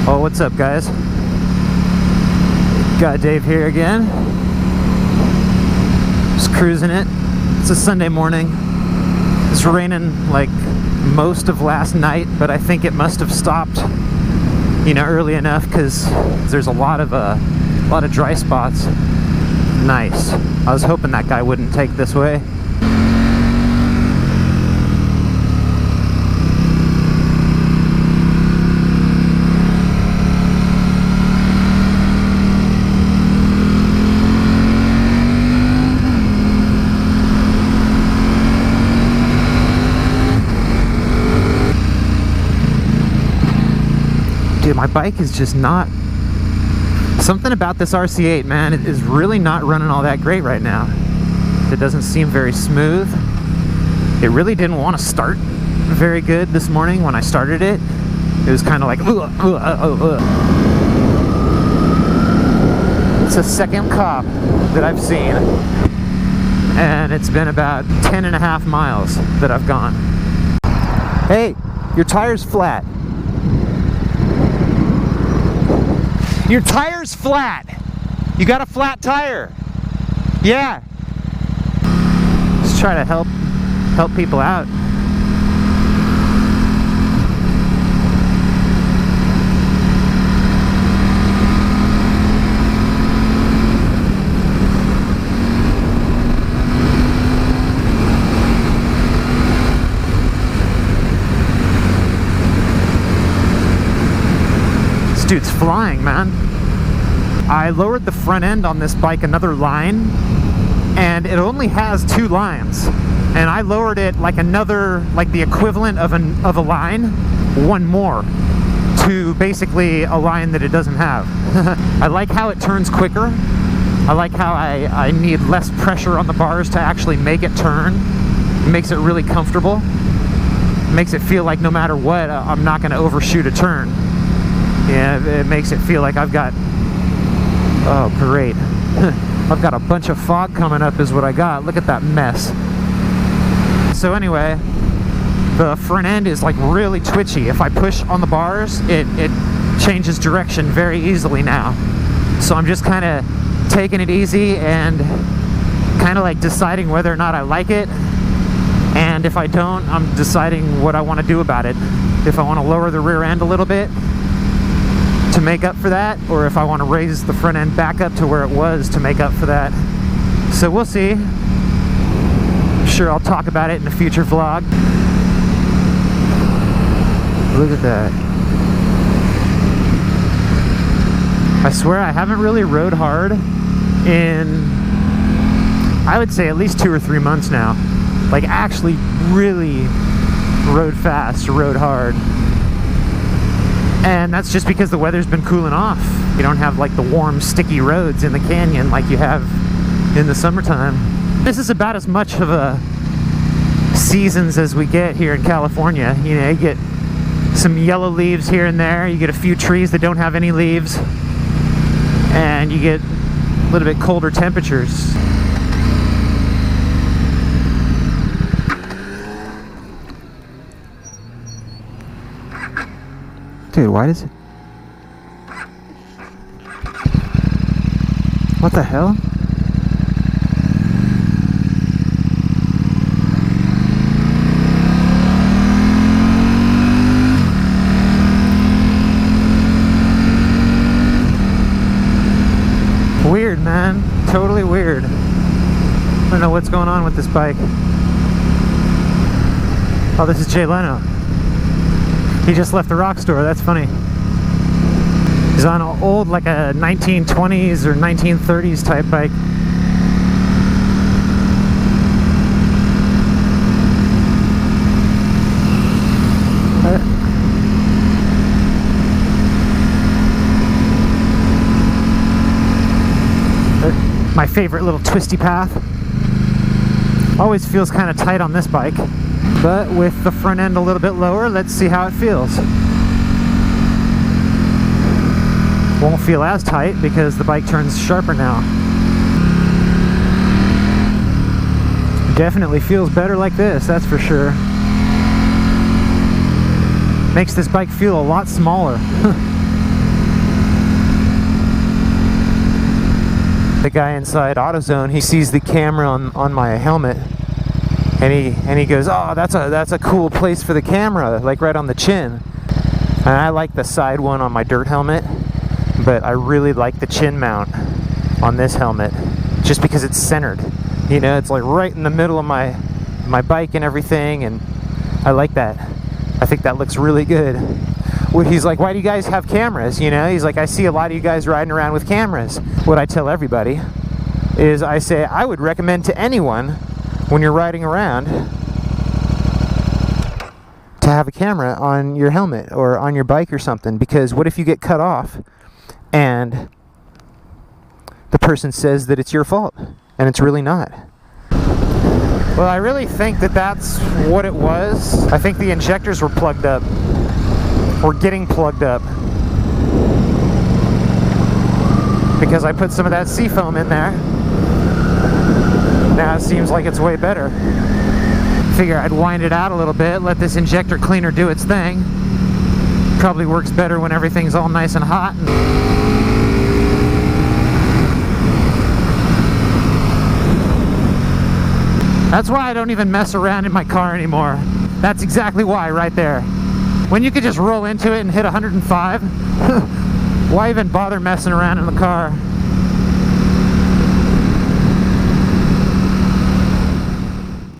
Oh, what's up, guys? GotDave here again. Just cruising it. It's a Sunday morning. It's raining like most of last night, but I think it must have stopped, early enough because there's a lot of dry spots. Nice. I was hoping that guy wouldn't take this way. Dude, my bike is just not... Something about this RC8, man, it is really not running all that great right now. It doesn't seem very smooth. It really didn't want to start very good this morning when I started it. It was kind of like... It's the second cop that I've seen. And it's been about 10.5 miles that I've gone. Hey, your tire's flat. Your tire's flat. You got a flat tire. Yeah. Just try to help people out. This dude's flying, man. I lowered the front end on this bike another line, and it only has 2 lines. And I lowered it like the equivalent of a line, one more, to basically a line that it doesn't have. I like how it turns quicker. I like how I need less pressure on the bars to actually make it turn. It makes it really comfortable. It makes it feel like no matter what, I'm not going to overshoot a turn. Yeah, it makes it feel like I've got... Oh, great. I've got a bunch of fog coming up is what I got. Look at that mess. So anyway, the front end is like really twitchy. If I push on the bars, it changes direction very easily now. So I'm just kind of taking it easy and kind of like deciding whether or not I like it. And if I don't, I'm deciding what I want to do about it. If I want to lower the rear end a little bit to make up for that, or if I want to raise the front end back up to where it was to make up for that. So we'll see. I'm sure I'll talk about it in a future vlog. Look at that. I swear I haven't really rode hard in, I would say, at least 2 or 3 months now. Like actually really rode fast, rode hard. And that's just because the weather's been cooling off. You don't have like the warm, sticky roads in the canyon like you have in the summertime. This is about as much of a seasons as we get here in California. You get some yellow leaves here and there. You get a few trees that don't have any leaves. And you get a little bit colder temperatures. Dude, why does it... What the hell? Weird, man. Totally weird. I don't know what's going on with this bike. Oh, this is Jay Leno. He just left the rock store. That's funny. He's on an old, like a 1920s or 1930s type bike. My favorite little twisty path. Always feels kind of tight on this bike. But with the front end a little bit lower, let's see how it feels. Won't feel as tight because the bike turns sharper now. Definitely feels better like this, that's for sure. Makes this bike feel a lot smaller. The guy inside AutoZone, he sees the camera on my helmet, and he goes, "Oh, that's a cool place for the camera, like right on the chin." And I like the side one on my dirt helmet, but I really like the chin mount on this helmet, just because it's centered. You know, it's like right in the middle of my bike and everything, and I like that. I think that looks really good. Well, he's like, "Why do you guys have cameras?" You know, he's like, "I see a lot of you guys riding around with cameras." What I tell everybody is, I say, I would recommend to anyone, when you're riding around, to have a camera on your helmet or on your bike or something, because what if you get cut off and the person says that it's your fault and it's really not? Well, I really think that that's what it was. I think the injectors were plugged up, or getting plugged up, because I put some of that seafoam in there. Now it seems like it's way better. Figure I'd wind it out a little bit, let this injector cleaner do its thing. Probably works better when everything's all nice and hot. That's why I don't even mess around in my car anymore. That's exactly why, right there. When you could just roll into it and hit 105, why even bother messing around in the car?